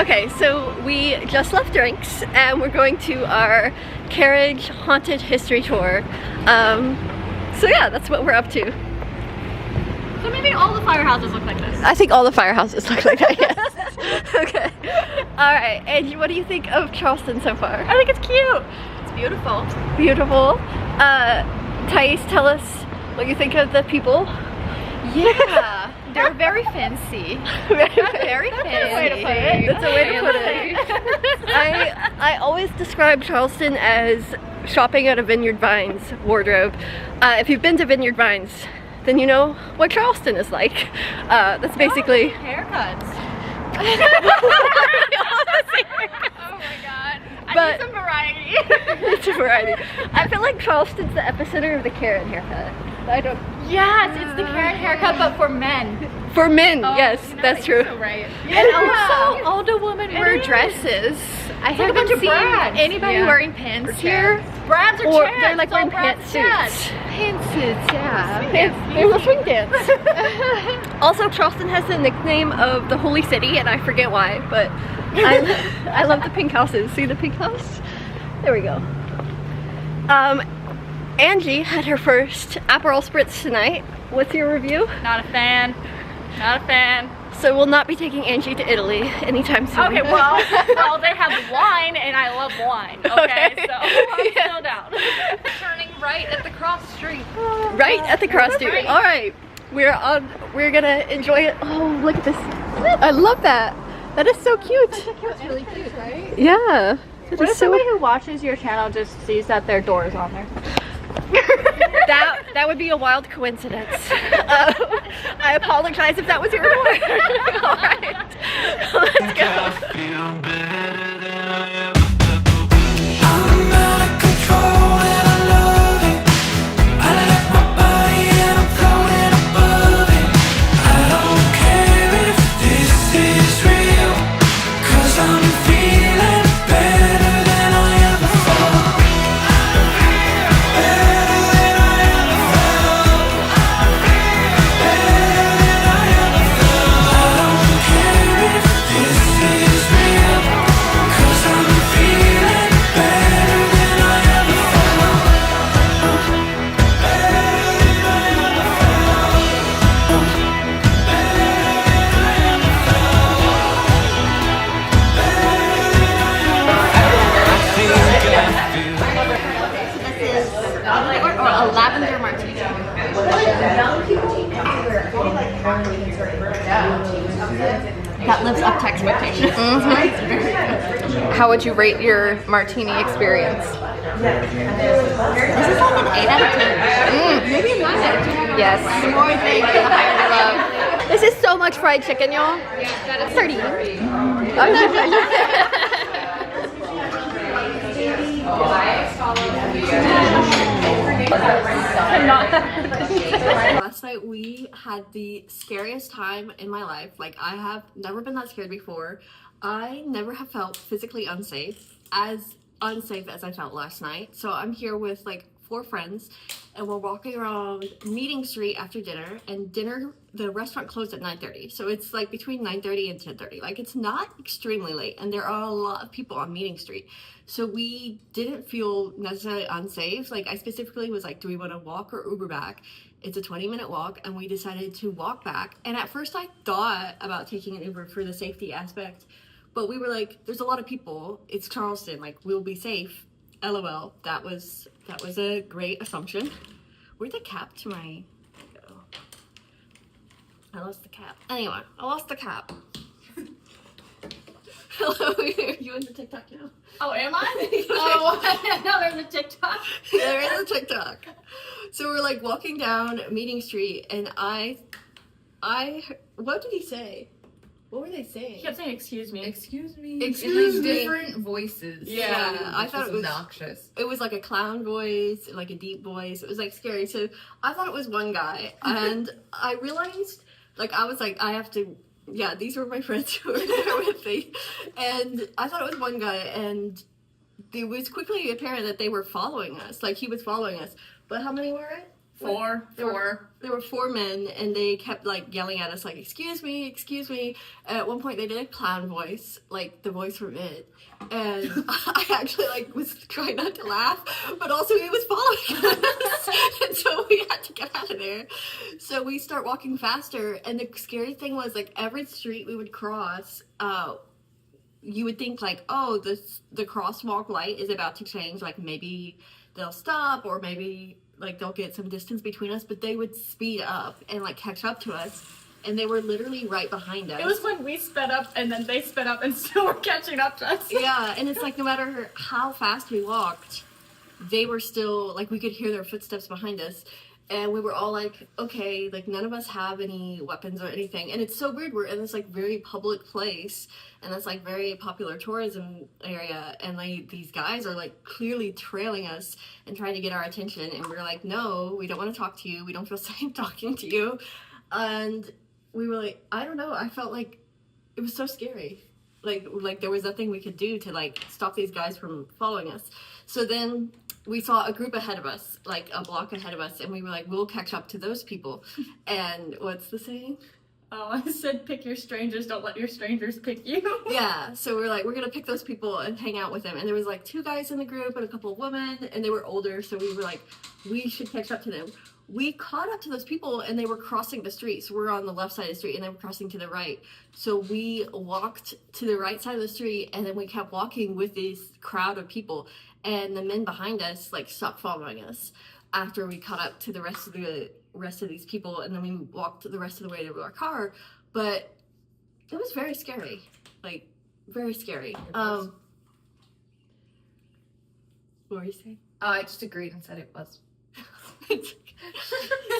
Okay, so we just left drinks and we're going to our carriage haunted history tour. So yeah, that's what we're up to. So maybe all the firehouses look like this. I think all the firehouses look like that, yes. Okay. Alright, Angie, what do you think of Charleston so far? I think it's cute. It's beautiful. Beautiful. Thais, tell us what you think of the people. Yeah, they're very fancy. Very fancy. That's a way to put it. I always describe Charleston as shopping at a Vineyard Vines wardrobe. If you've been to Vineyard Vines, then you know what Charleston is like. That's basically haircuts. Oh my god. I need some variety. It's a variety. I feel like Charleston's the epicenter of the Karen haircut. I don't. Yes, it's the Karen haircut, but for men. For men, yes, that's true. So right. And also, all the women wear dresses. I haven't bunch of seen brads. anybody wearing pants here. Brads or chads. They're like wearing pantsuits. Pantsuits, yeah. They will swing dance. Also, Charleston has the nickname of the Holy City, and I forget why, but I love the pink houses. See the pink house? There we go. Angie had her first Aperol Spritz tonight. What's your review? Not a fan. Not a fan. So we'll not be taking Angie to Italy anytime soon. Okay, well they have wine and I love wine. Okay, so I'm still down. Turning right at the cross street. Right at the cross street. Right. All right, we're gonna enjoy it. Oh, look at this! I love that. That is so cute. It's really cute, right? Yeah. What if somebody who watches your channel just sees that their door is on there? That would be a wild coincidence. I apologize if that was your report. All right, let's go. A lavender martini. That lives up to expectations. How would you rate your martini experience? This is like an 8 out of 10. Maybe a 9 out of 10. Yes. The more I think, the higher the love. This is so much fried chicken, y'all. Yeah, that is 30. I'm not Last night we had the scariest time in my life. Like, I have never been that scared before. I never have felt physically unsafe as I felt last night. So I'm here with like 4 friends and we're walking around Meeting Street after dinner, and the restaurant closed at 9:30. So it's like between 9:30 and 10:30. Like, it's not extremely late, and there are a lot of people on Meeting Street. So we didn't feel necessarily unsafe. Like, I specifically was like, do we want to walk or Uber back? It's a 20-minute walk, and we decided to walk back. And at first I thought about taking an Uber for the safety aspect, but we were like, there's a lot of people. It's Charleston, like, we'll be safe. LOL. That was a great assumption. Where'd the cap to my... Oh. I lost the cap. Anyway, I lost the cap. Hello, you in the TikTok now? Oh, am I? Oh, no, there's a TikTok. There is a TikTok. So we're like walking down Meeting Street, and I what did he say? What were they saying? He kept saying, excuse me. Excuse me. Excuse in, like, me. different voices. Yeah, I thought it was obnoxious. It was like a clown voice, like a deep voice. It was like scary. So I thought it was one guy, and I realized, like, I was like, I have to. Yeah, these were my friends who were there with me, and I thought it was one guy, and it was quickly apparent that they were following us. Like, he was following us. But how many were it? There were 4 men, and they kept like yelling at us like, excuse me, excuse me. At one point they did a clown voice, like the voice from It, and I actually like was trying not to laugh, but also he was following us, and so we had to get out of there. So we start walking faster, and the scary thing was like every street we would cross, you would think like, oh, the crosswalk light is about to change, like maybe they'll stop, or maybe like they'll get some distance between us, but they would speed up and like catch up to us, and they were literally right behind us. It was when we sped up and then they sped up and still were catching up to us. Yeah, and it's like no matter how fast we walked, they were still like, we could hear their footsteps behind us, and we were all like, okay, like none of us have any weapons or anything. And it's so weird, we're in this like very public place, and it's like very popular tourism area, and like these guys are like clearly trailing us and trying to get our attention, and we're like, no, we don't want to talk to you, we don't feel safe talking to you. And we were like, I don't know, I felt like it was so scary, like there was nothing we could do to like stop these guys from following us. So then we saw a group ahead of us, like a block ahead of us, and we were like, we'll catch up to those people. And what's the saying? Oh, I said pick your strangers, don't let your strangers pick you. Yeah, so we're like, we're gonna pick those people and hang out with them. And there was like 2 guys in the group and a couple of women, and they were older, so we were like, we should catch up to them. We caught up to those people, and they were crossing the street. So we're on the left side of the street, and they were crossing to the right. So we walked to the right side of the street, and then we kept walking with this crowd of people. And the men behind us like stopped following us after we caught up to the rest of these people, and then we walked the rest of the way to our car. But it was very scary, like very scary. What were you saying? Oh, I just agreed and said it was.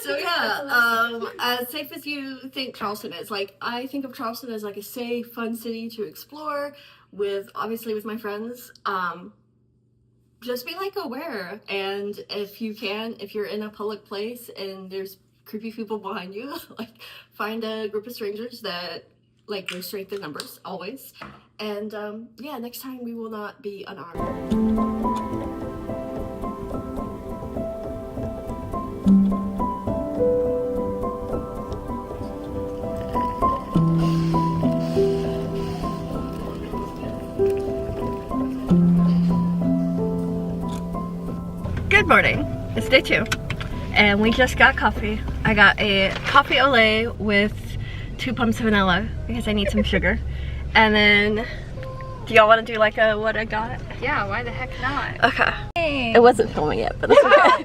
So yeah, as safe as you think Charleston is, like I think of Charleston as like a safe, fun city to explore with, obviously with my friends. Just be like aware, and if you can, if you're in a public place and there's creepy people behind you, like find a group of strangers that like restrict the numbers always. And yeah, next time we will not be unarmed. Good morning, it's day 2, and we just got coffee. I got a coffee au lait with 2 pumps of vanilla because I need some sugar. And then, do y'all want to do like a what I got? Yeah, why the heck not? Okay. Hey. It wasn't filming yet, but it's okay.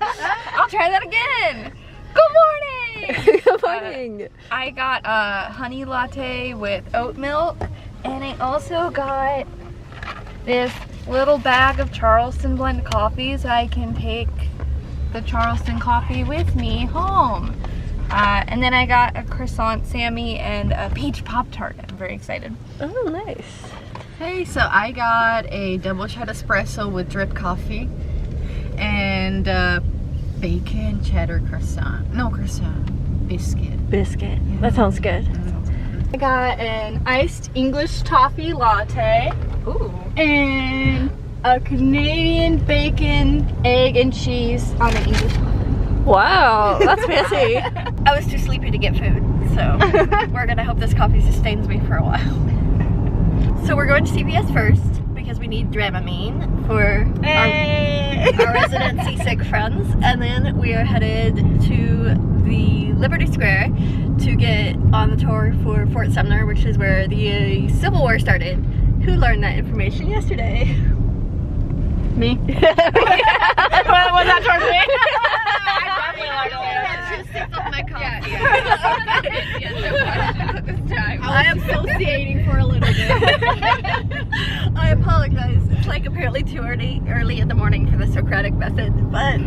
I'll try that again. Good morning. Good morning. I got a honey latte with oat milk, and I also got this little bag of Charleston blend coffee so I can take the Charleston coffee with me home. And then I got a croissant Sammy and a peach Pop-Tart. I'm very excited. Oh, nice. Hey, so I got a double shot espresso with drip coffee and bacon cheddar croissant. No, croissant. Biscuit. Biscuit. That sounds good. I got an iced English toffee latte. Ooh. And a Canadian bacon, egg, and cheese on an English muffin. Wow, that's fancy. I was too sleepy to get food, so we're gonna hope this coffee sustains me for a while. So we're going to CVS first because we need Dramamine for our resident seasick friends, and then we are headed to the Liberty Square to get on the tour for Fort Sumner, which is where the Civil War started. Who learned that information yesterday? Me. Was that towards me? I definitely learned Just my coffee. Yeah. I am associating for a little bit. I apologize. It's like apparently too early in the morning for the Socratic method, but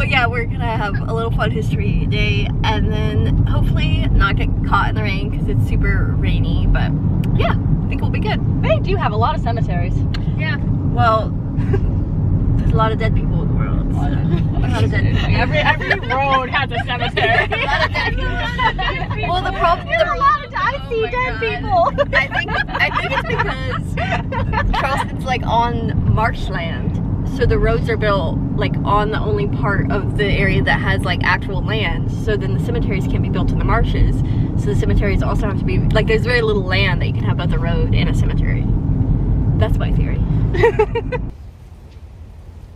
yeah, we're gonna have a little fun history day, and then hopefully not get caught in the rain because it's super rainy. But yeah, I think we'll be good. They do have a lot of cemeteries. Yeah. Well, there's a lot of dead people in the world. So. A lot of dead people. Every road has a cemetery. A lot of dead people. Well, the problem. I see dead people. I think it's because Charleston's like on marshland, So the roads are built like on the only part of the area that has like actual land. So then the cemeteries can't be built in the marshes. So the cemeteries also have to be like, there's very little land that you can have both a road and a cemetery. That's my theory.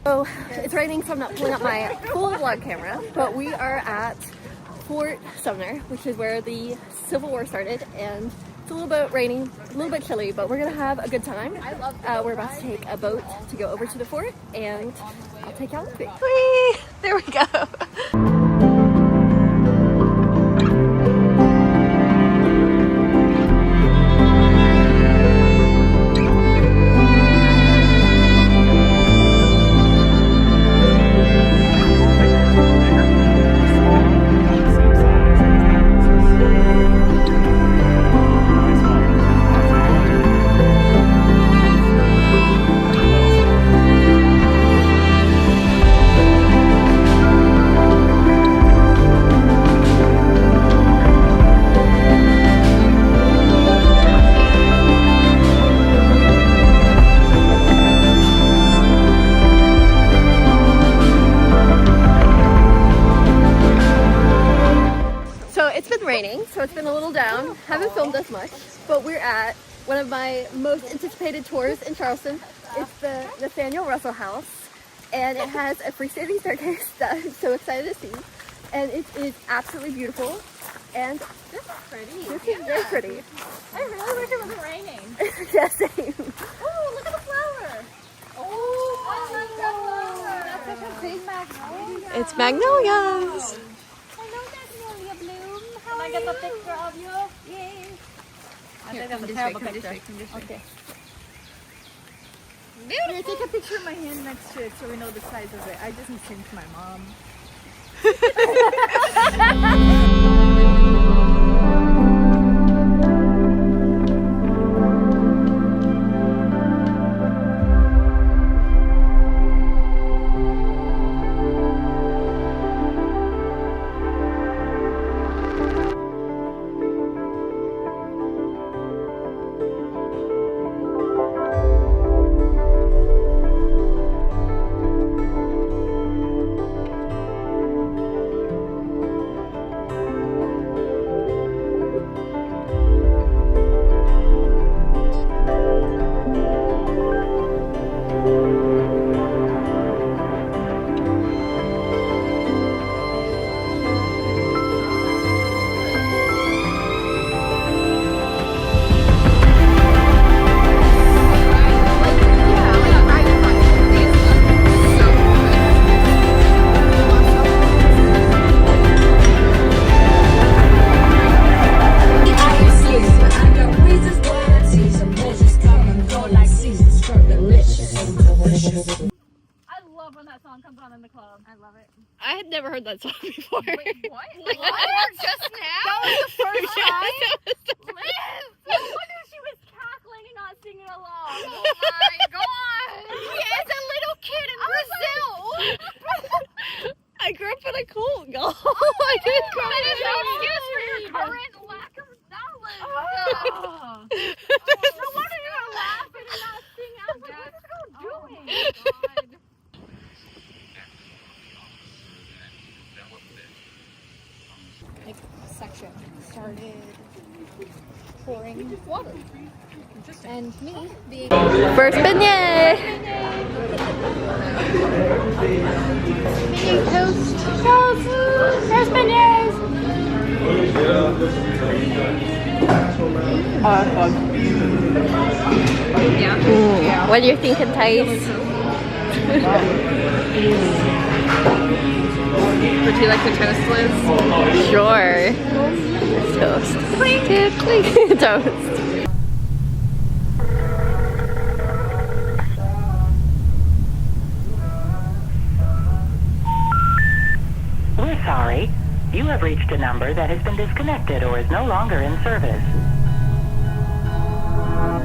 So it's raining, so I'm not pulling out my full vlog camera, but we are at Fort Sumner, which is where the Civil War started, and it's a little bit raining, a little bit chilly, but we're gonna have a good time. We're about to take a boat to go over to the fort, and I'll take y'all with me. Whee! There we go. Raining, so it's been a little down. Haven't filmed as much, but we're at one of my most anticipated tours in Charleston. It's the Nathaniel Russell House, and it has a freestanding staircase that I'm so excited to see. And it is absolutely beautiful. And This is pretty. this is very pretty. I really wish it wasn't raining. Yeah, same. Oh, look at the flower. Oh, I love that flower. That's such a big magnolia. It's magnolias. Hello, magnolia bloom. Can I get a picture of you? Yay. I think that's a terrible picture. Okay. Here, take a picture of my hand next to it so we know the size of it. I just sent it to my mom. I had never heard that song before. Wait, what? Like, What? Just now? That was the first time? Liz! No wonder she was cackling and not singing along. Oh my god! She is a little kid in Brazil. I grew up in a cult, y'all. I did grow That is no up in a excuse for your current lack of knowledge. No wonder you were laughing and not singing. I was like, what is this girl doing? God. Section started pouring water. And me being First beignet. toast. First beignets. Yeah. What do you think it tastes? Would you like the toast, Liz? Sure. Toast. Clink. Toast. We're sorry. You have reached a number that has been disconnected or is no longer in service.